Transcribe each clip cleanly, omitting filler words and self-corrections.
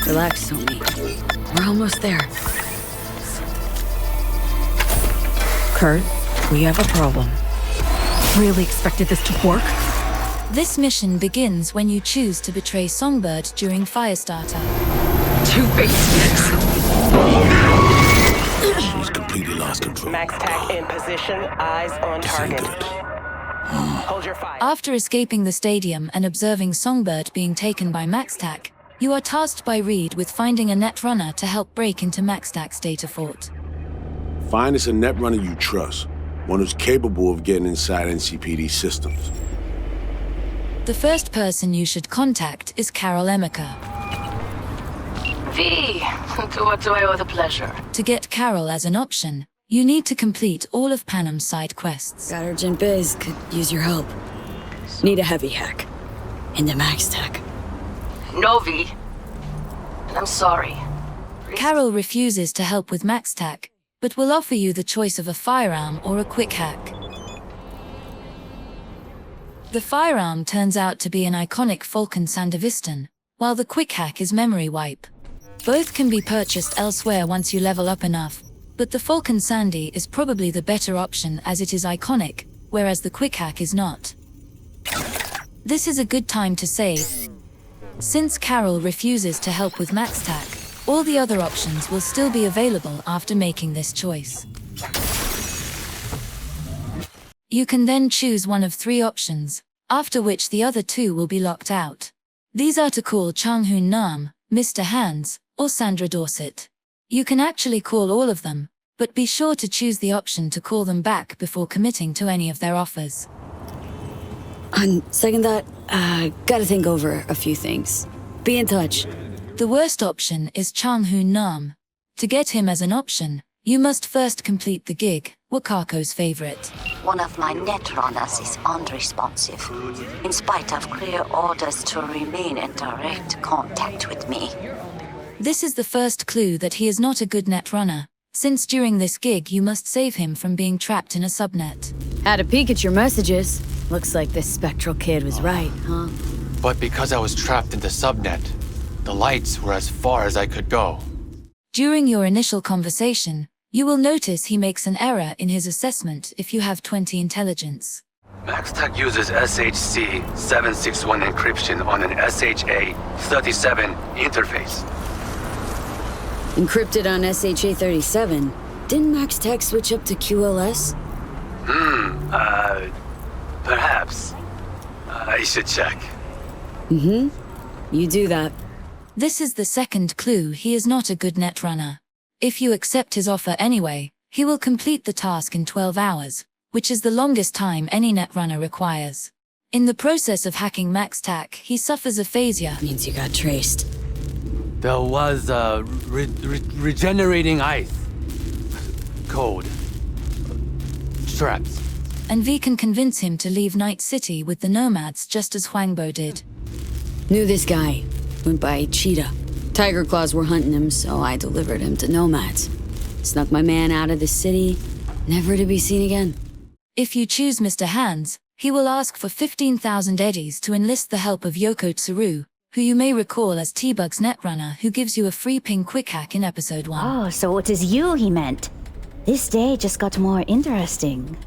Relax, Tony. We're almost there. Kurt, we have a problem. Really expected this to work? This mission begins when you choose to betray Songbird during Firestarter. Two-faced. She's completely lost control. Max tack in position, eyes on This ain't target. good. Hold your fire. After escaping the stadium and observing Songbird being taken by MaxTac, you are tasked by Reed with finding a netrunner to help break into MaxTac's data fort. Find us a netrunner you trust, one who's capable of getting inside NCPD systems. The first person you should contact is Carol Emeka. V, to what do I owe the pleasure? To get Carol as an option, you need to complete all of Panam's side quests. Got urgent biz, could use your help. Need a heavy hack. Into Max Tech. No, V. I'm sorry. Carol refuses to help with MaxTac, but will offer you the choice of a firearm or a quick hack. The firearm turns out to be an iconic Falcon Sandevistan, while the quick hack is memory wipe. Both can be purchased elsewhere once you level up enough, but the Falcon Sandy is probably the better option as it is iconic, whereas the quick hack is not. This is a good time to save. Since Carol refuses to help with MaxTac, all the other options will still be available after making this choice. You can then choose one of 3 options, after which the other 2 will be locked out. These are to call Chang-Hoon Nam, Mr. Hands, or Sandra Dorsett. You can actually call all of them, but be sure to choose the option to call them back before committing to any of their offers. On second thought, gotta think over a few things. Be in touch. The worst option is Chang-Hoon Nam. To get him as an option, you must first complete the gig, Wakako's favorite. One of my netrunners is unresponsive, in spite of clear orders to remain in direct contact with me. This is the first clue that he is not a good netrunner, since during this gig you must save him from being trapped in a subnet. Had a peek at your messages. Looks like this spectral kid was right, huh? But because I was trapped in the subnet, the lights were as far as I could go. During your initial conversation, you will notice he makes an error in his assessment if you have 20 intelligence. MaxTac uses SHC 761 encryption on an SHA-37 interface. Encrypted on SHA-37. Didn't Max Tech switch up to QLS? Perhaps. I should check. You do that. This is the second clue he is not a good netrunner. If you accept his offer anyway, he will complete the task in 12 hours, which is the longest time any netrunner requires. In the process of hacking MaxTac, he suffers aphasia. Means you got traced. There was a regenerating ice code. Traps. And V can convince him to leave Night City with the Nomads just as Huangbo did. Knew this guy. Went by Cheetah. Tiger Claws were hunting him, so I delivered him to Nomads. Snuck my man out of the city, never to be seen again. If you choose Mr. Hands, he will ask for 15,000 eddies to enlist the help of Yoko Tsuru, who you may recall as T-Bug's netrunner who gives you a free ping quick hack in episode 1. Oh, so it is you he meant. This day just got more interesting.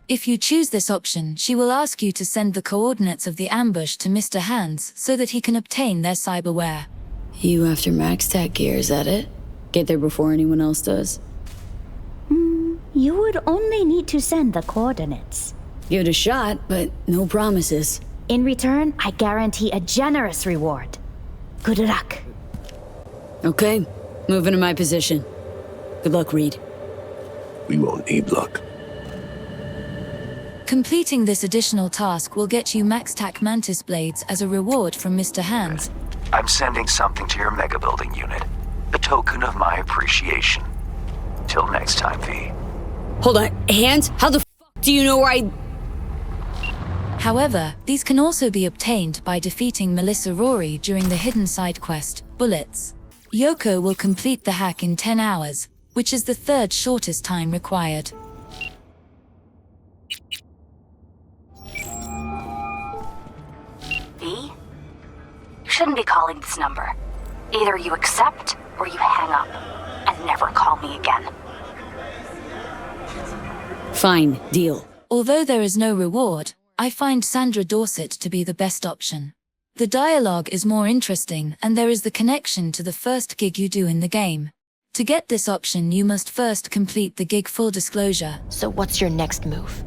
If you choose this option, she will ask you to send the coordinates of the ambush to Mr. Hands so that he can obtain their cyberware. You after Max Tech gears at it? Get there before anyone else does? You would only need to send the coordinates. Give it a shot, but no promises. In return, I guarantee a generous reward. Good luck. Okay, moving to my position. Good luck, Reed. We won't need luck. Completing this additional task will get you MaxTac Mantis Blades as a reward from Mr. Hands. I'm sending something to your mega building unit. A token of my appreciation. Till next time, V. Hold on, Hands? How the f*** do you know where I... However, these can also be obtained by defeating Melissa Rory during the hidden side quest, Bullets. Yoko will complete the hack in 10 hours, which is the third shortest time required. V? You shouldn't be calling this number. Either you accept or you hang up and never call me again. Fine, deal. Although there is no reward, I find Sandra Dorsett to be the best option. The dialogue is more interesting and there is the connection to the first gig you do in the game. To get this option, you must first complete the gig full disclosure. So what's your next move?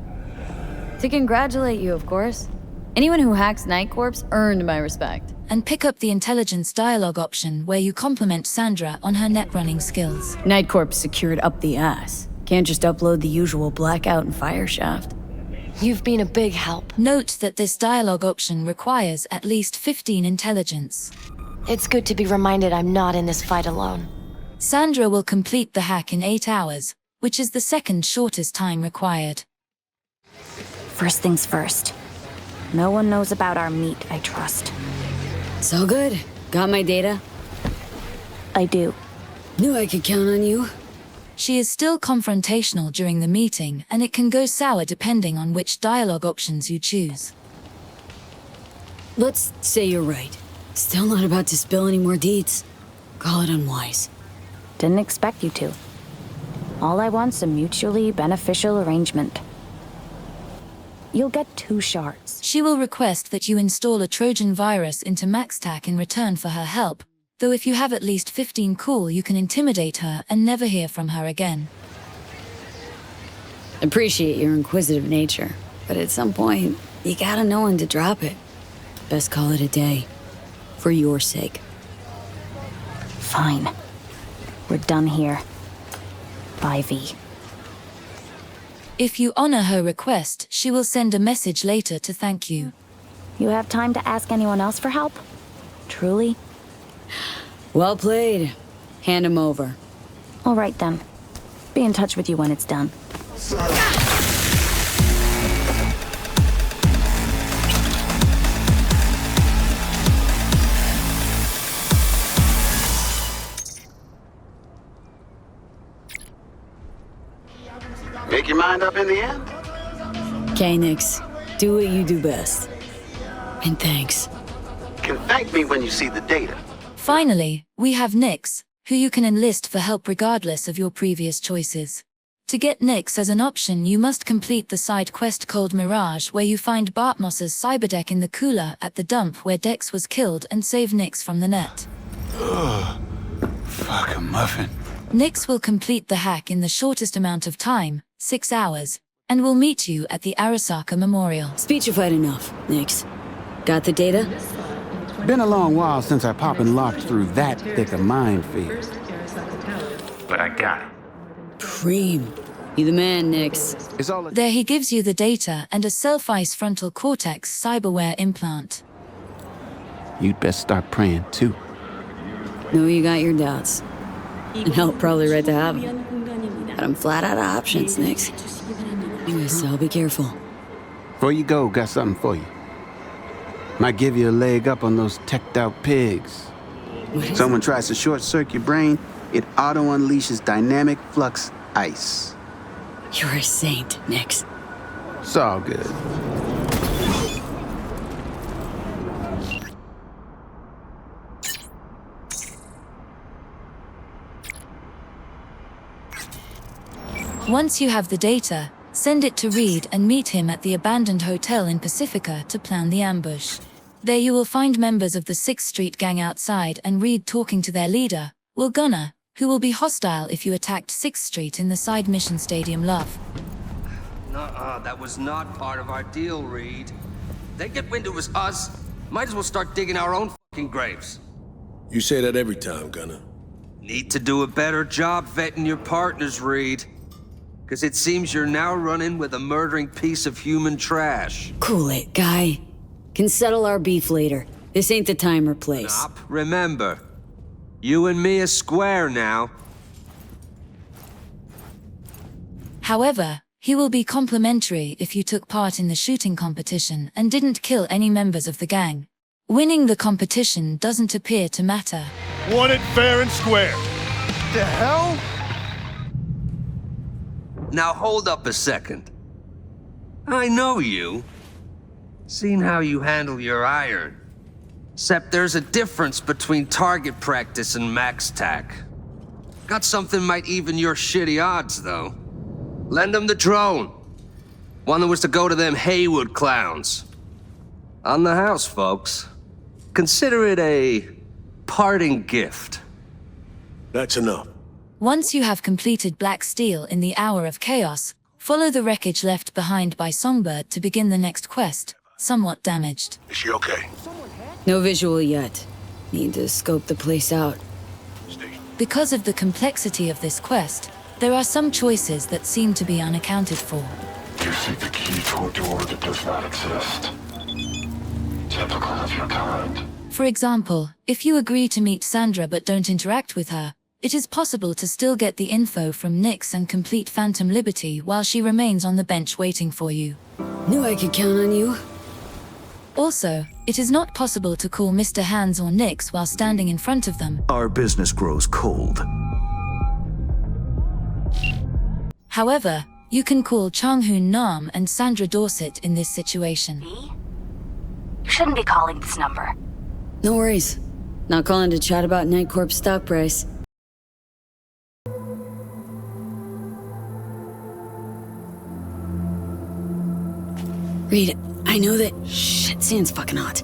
To congratulate you, of course. Anyone who hacks Night Corps earned my respect. And pick up the intelligence dialogue option where you compliment Sandra on her net running skills. Night Corps secured up the ass. Can't just upload the usual blackout and fire shaft. You've been a big help. Note that this dialogue option requires at least 15 intelligence. It's good to be reminded I'm not in this fight alone. Sandra will complete the hack in 8 hours, which is the second shortest time required. First things first. No one knows about our meet, I trust. So good. Got my data? I do. Knew I could count on you. She is still confrontational during the meeting, and it can go sour depending on which dialogue options you choose. Let's say you're right. Still not about to spill any more deets. Call it unwise. Didn't expect you to. All I want's a mutually beneficial arrangement. You'll get 2 shards. She will request that you install a Trojan virus into MaxTac in return for her help, though if you have at least 15 cool, you can intimidate her and never hear from her again. Appreciate your inquisitive nature, but at some point, you gotta know when to drop it. Best call it a day. For your sake. Fine. We're done here. Bye, V. If you honor her request, she will send a message later to thank you. You have time to ask anyone else for help? Truly? Well played. Hand him over. All right, then. Be in touch with you when it's done. Make your mind up in the end? Okay, Nix. Do what you do best. And thanks. Can thank me when you see the data. Finally, we have Nix, who you can enlist for help regardless of your previous choices. To get Nix as an option, you must complete the side quest called Mirage, where you find Bartmoss's cyberdeck in the cooler at the dump where Dex was killed and save Nix from the net. Fuck a muffin. Nix will complete the hack in the shortest amount of time, 6 hours, and will meet you at the Arasaka Memorial. Speechified enough, Nix. Got the data? Been a long while since I pop and locked through that thick a minefield. But I got it. Preem. You the man, Nix. There he gives you the data and a self-ice frontal cortex cyberware implant. You'd best start praying, too. Know you got your doubts. And help probably right to have them. But I'm flat out of options, Nix. So I'll be careful. Before you go, got something for you. Might give you a leg up on those teched out pigs. Someone tries to short circuit your brain, it auto-unleashes dynamic flux ice. You're a saint, Nix. It's all good. Once you have the data, send it to Reed and meet him at the abandoned hotel in Pacifica to plan the ambush. There you will find members of the 6th Street gang outside and Reed talking to their leader, Will Gunner, who will be hostile if you attacked 6th Street in the side mission Stadium Love. Nuh-uh, that was not part of our deal, Reed. They get wind it was us, might as well start digging our own fucking graves. You say that every time, Gunner. Need to do a better job vetting your partners, Reed. Because it seems you're now running with a murdering piece of human trash. Cool it, guy. Can settle our beef later. This ain't the time or place. Stop. Remember, you and me are square now. However, he will be complimentary if you took part in the shooting competition and didn't kill any members of the gang. Winning the competition doesn't appear to matter. Want it fair and square. The hell? Now hold up a second. I know you. Seen how you handle your iron. Except there's a difference between target practice and max tac. Got something might even your shitty odds, though. Lend them the drone. One that was to go to them Haywood clowns. On the house, folks. Consider it a parting gift. That's enough. Once you have completed Black Steel in the Hour of Chaos, follow the wreckage left behind by Songbird to begin the next quest, somewhat damaged. Is she okay? No visual yet. Need to scope the place out. Because of the complexity of this quest, there are some choices that seem to be unaccounted for. You seek the key to a door that does not exist. Typical of your kind. For example, if you agree to meet Sandra but don't interact with her, it is possible to still get the info from Nyx and complete Phantom Liberty while she remains on the bench waiting for you. Knew I could count on you. Also, it is not possible to call Mr. Hands or Nyx while standing in front of them. Our business grows cold. However, you can call Chang-Hoon Nam and Sandra Dorsett in this situation. You shouldn't be calling this number. No worries. Not calling to chat about Nightcorp's stock price. Reed, I know that... Shit, sand's fucking hot.